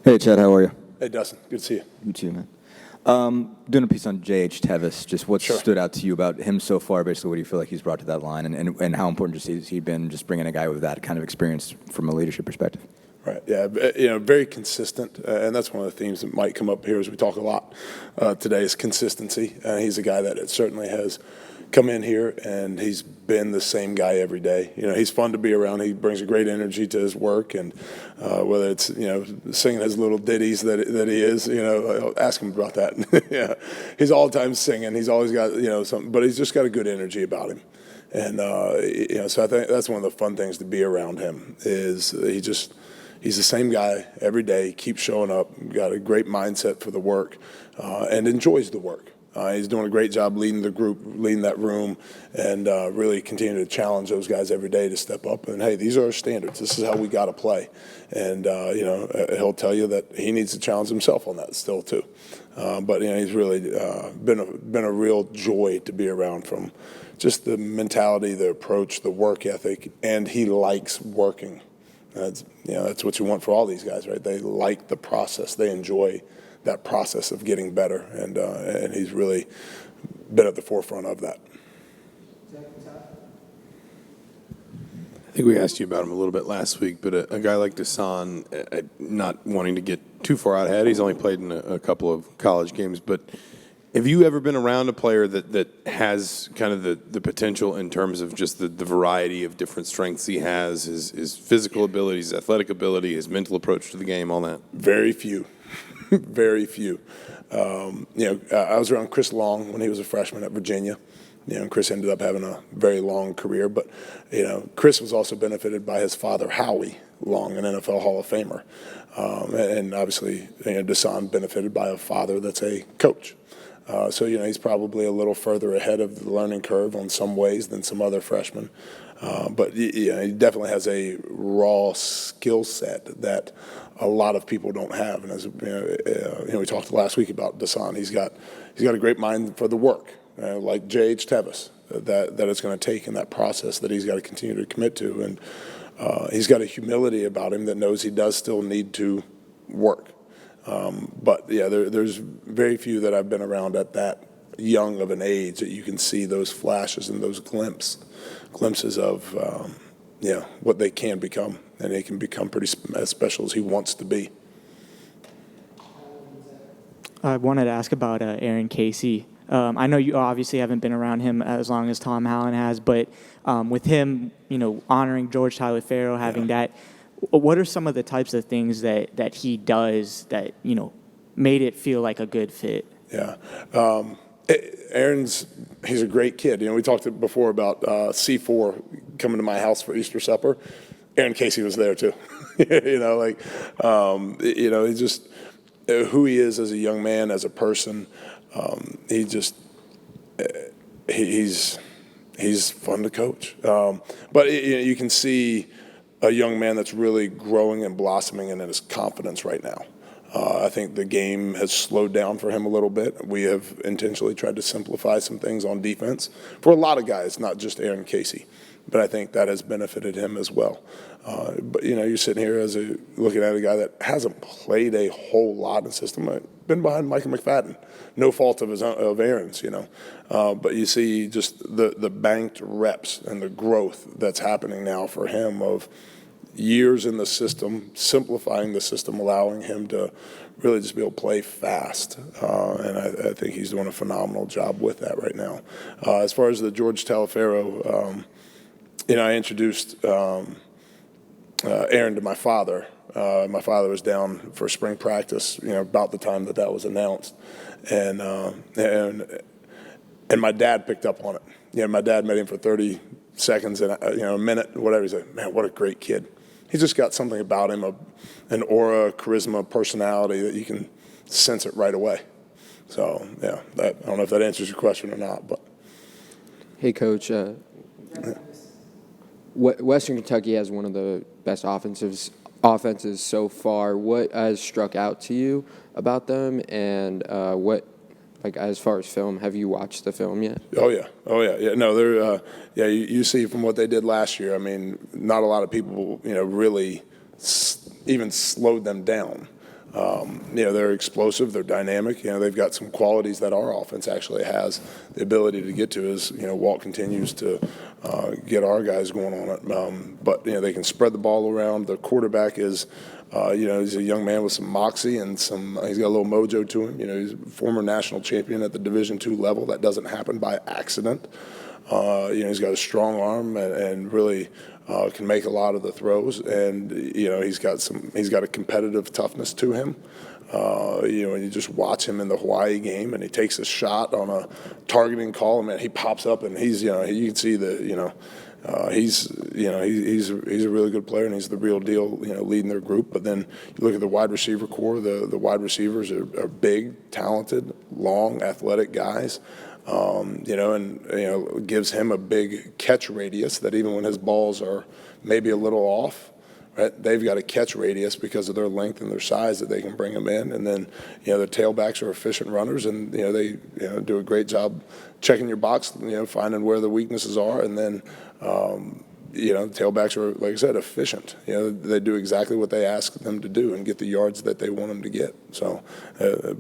Hey, Chad, how are you? Hey, Dustin. Good to see you. You too, man. Doing a piece on J.H. Tevis, just what Sure. stood out to you about him so far, basically what do you feel like he's brought to that line, and how important just has he been just bringing a guy with that kind of experience from a leadership perspective? Right. Yeah. Very consistent, and that's one of the themes that might come up here as we talk a lot today is consistency. He's a guy that it certainly has come in here, and he's been the same guy every day. He's fun to be around. He brings a great energy to his work, and whether it's singing his little ditties that he is, ask him about that. Yeah, he's all the time singing. He's always got something, but he's just got a good energy about him. And so I think that's one of the fun things to be around him is he's the same guy every day, keeps showing up, got a great mindset for the work, and enjoys the work. He's doing a great job leading the group, leading that room, and really continuing to challenge those guys every day to step up. And, hey, these are our standards. This is how we got to play. And, he'll tell you that he needs to challenge himself on that still, too. But he's really been a real joy to be around from just the mentality, the approach, the work ethic, and he likes working. That's what you want for all these guys, right? They like the process. They enjoy that process of getting better, and he's really been at the forefront of that. I think we asked you about him a little bit last week, but a guy like Dasan, not wanting to get too far out ahead, he's only played in a couple of college games, but have you ever been around a player that has kind of the potential in terms of just the variety of different strengths he has, his physical ability, his athletic ability, his mental approach to the game, all that? Very few. Very few. I was around Chris Long when he was a freshman at Virginia. And Chris ended up having a very long career. But, Chris was also benefited by his father, Howie Long, an NFL Hall of Famer. And obviously, Dasan benefited by a father that's a coach. So he's probably a little further ahead of the learning curve on some ways than some other freshmen. But he definitely has a raw skill set that a lot of people don't have. And as we talked last week about Dasan, he's got a great mind for the work, like J.H. Tevis, that it's going to take in that process that he's got to continue to commit to. And he's got a humility about him that knows he does still need to work. But there's very few that I've been around at that young of an age that you can see those flashes and those glimpses of what they can become, and they can become pretty as special as he wants to be. I wanted to ask about Aaron Casey. I know you obviously haven't been around him as long as Tom Allen has, but with him, honoring George Taliaferro, having that. What are some of the types of things that he does that, made it feel like a good fit? Yeah. He's a great kid. We talked before about C4 coming to my house for Easter supper. Aaron Casey was there too. He's just who he is as a young man, as a person. He's fun to coach. But you can see a young man that's really growing and blossoming in his confidence right now. I think the game has slowed down for him a little bit. We have intentionally tried to simplify some things on defense for a lot of guys, not just Aaron Casey. But I think that has benefited him as well. But you're sitting here looking at a guy that hasn't played a whole lot in the system. Been behind Micah McFadden, no fault of Aaron's, But you see just the banked reps and the growth that's happening now for him of years in the system, simplifying the system, allowing him to really just be able to play fast. And I think he's doing a phenomenal job with that right now. As far as the George Taliaferro, I introduced Aaron to my father. My father was down for spring practice, about the time that was announced. And my dad picked up on it. My dad met him for 30 seconds and a minute, whatever. He said, "Man, what a great kid." He's just got something about him, an aura, charisma, personality that you can sense it right away. So, I don't know if that answers your question or not. But Hey, Coach. Western Kentucky has one of the best offenses so far. What has struck out to you about them, and what, as far as film, have you watched the film yet? Oh yeah. No, they're you see from what they did last year. I mean, not a lot of people really even slowed them down. They're explosive, they're dynamic. They've got some qualities that our offense actually has the ability to get to as, Walt continues to get our guys going on it. But they can spread the ball around. The quarterback is, he's a young man with some moxie and he's got a little mojo to him. He's a former national champion at the Division II level. That doesn't happen by accident. He's got a strong arm and really can make a lot of the throws, and he's got a competitive toughness to him. When you just watch him in the Hawaii game, and he takes a shot on a targeting call, and he pops up, and you can see he's a really good player, and he's the real deal, leading their group. But then you look at the wide receiver core. The wide receivers are big, talented, long, athletic guys. Gives him a big catch radius that even when his balls are maybe a little off, right, they've got a catch radius because of their length and their size that they can bring them in. And then, the tailbacks are efficient runners, and, they do a great job checking your box, finding where the weaknesses are. And then, tailbacks are, like I said, efficient. They do exactly what they ask them to do and get the yards that they want them to get. So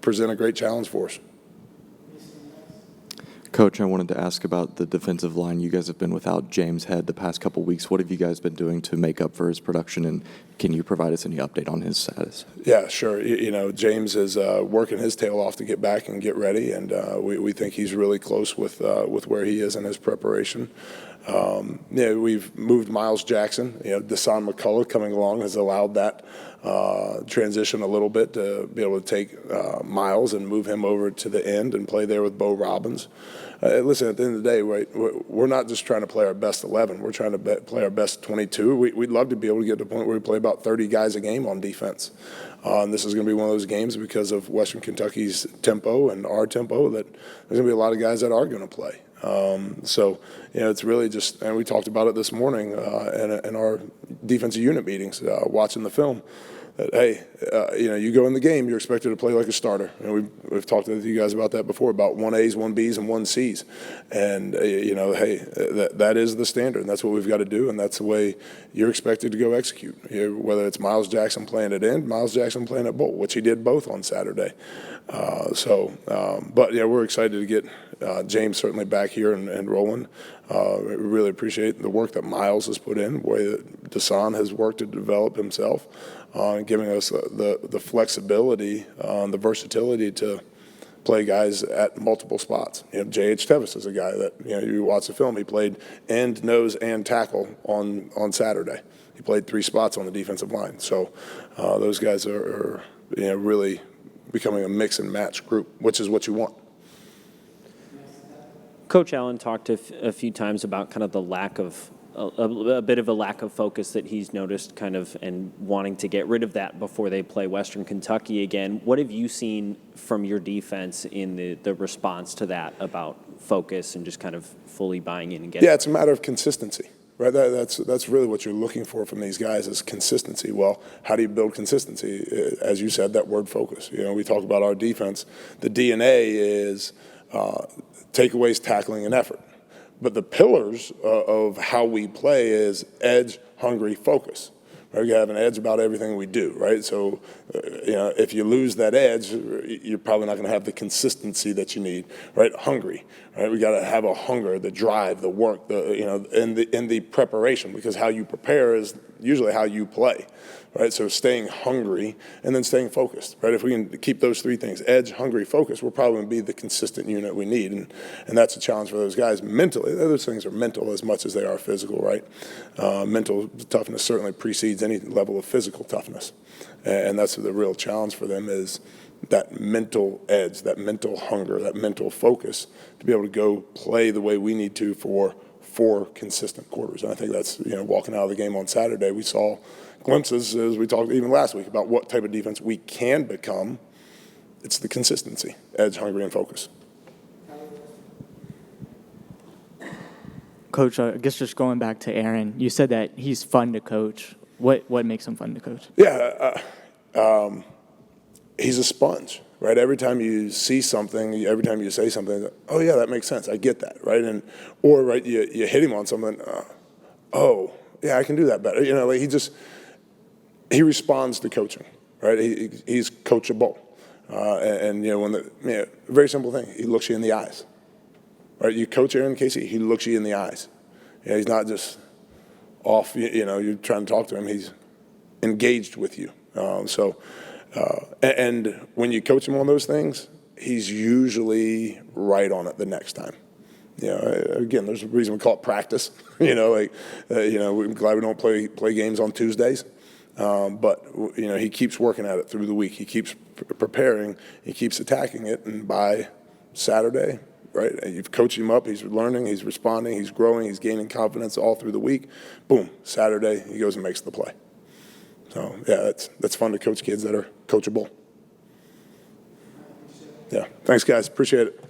present a great challenge for us. Coach, I wanted to ask about the defensive line. You guys have been without James Head the past couple weeks. What have you guys been doing to make up for his production, and can you provide us any update on his status? Yeah, sure. James is working his tail off to get back and get ready, and we think he's really close with where he is in his preparation. We've moved Miles Jackson. Deshaun McCullough coming along has allowed that transition a little bit to be able to take Miles and move him over to the end and play there with Bo Robbins. Listen, at the end of the day, right, we're not just trying to play our best 11. We're trying to play our best 22. We'd love to be able to get to the point where we play about 30 guys a game on defense. And this is going to be one of those games because of Western Kentucky's tempo and our tempo that there's going to be a lot of guys that are going to play. It's really just, and we talked about it this morning in our defensive unit meetings, watching the film, that, hey, you go in the game, you're expected to play like a starter. We've talked with you guys about that before, about 1As, 1Bs, and 1Cs. And, hey, that is the standard, and that's what we've got to do, and that's the way you're expected to go execute. Whether it's Miles Jackson playing at end, Miles Jackson playing at bowl, which he did both on Saturday. We're excited to get James certainly back here and rolling. We really appreciate the work that Miles has put in, the way that Deshaun has worked to develop himself, giving us the flexibility, the versatility to play guys at multiple spots. J.H. Tevis is a guy that, you watch the film, he played end, nose, and tackle on Saturday. He played 3 spots on the defensive line. So those guys are really becoming a mix and match group, which is what you want. Coach Allen talked a few times about kind of the lack of a bit of a lack of focus that he's noticed, kind of, and wanting to get rid of that before they play Western Kentucky again. What have you seen from your defense in the response to that about focus and just kind of fully buying in and getting? Yeah, it's a matter of consistency. Right, that's really what you're looking for from these guys is consistency. Well, how do you build consistency? As you said, that word focus. We talk about our defense. The DNA is takeaways, tackling, and effort. But the pillars of how we play is edge, hungry, focus. Right? You have an edge about everything we do, right? So, if you lose that edge, you're probably not going to have the consistency that you need, right? Hungry, right? We got to have a hunger, the drive, the work, in the preparation, because how you prepare is usually how you play, right? So staying hungry and then staying focused, right? If we can keep those 3 things, edge, hungry, focus, we're probably going to be the consistent unit we need, and that's a challenge for those guys mentally. Those things are mental as much as they are physical, right? Mental toughness certainly precedes any level of physical toughness, and that's the real challenge for them is that mental edge, that mental hunger, that mental focus to be able to go play the way we need to for 4 consistent quarters. And I think that's, walking out of the game on Saturday, we saw glimpses, as we talked even last week, about what type of defense we can become. It's the consistency, edge, hungry, and focus. Coach, I guess just going back to Aaron, you said that he's fun to coach. What makes him fun to coach? Yeah, he's a sponge, right? Every time you see something, every time you say something, oh yeah, that makes sense. I get that, right? Right, you hit him on something. Oh yeah, I can do that better. He responds to coaching, right? He's coachable. And very simple thing, he looks you in the eyes, right? You coach Aaron Casey, he looks you in the eyes. He's not just off, you're trying to talk to him, he's engaged with you. And when you coach him on those things, he's usually right on it the next time. Again, there's a reason we call it practice. We're glad we don't play games on Tuesdays. But he keeps working at it through the week. He keeps preparing. He keeps attacking it. And by Saturday, right, you've coached him up. He's learning. He's responding. He's growing. He's gaining confidence all through the week. Boom, Saturday, he goes and makes the play. So, yeah, that's fun to coach kids that are coachable. Yeah, thanks, guys. Appreciate it.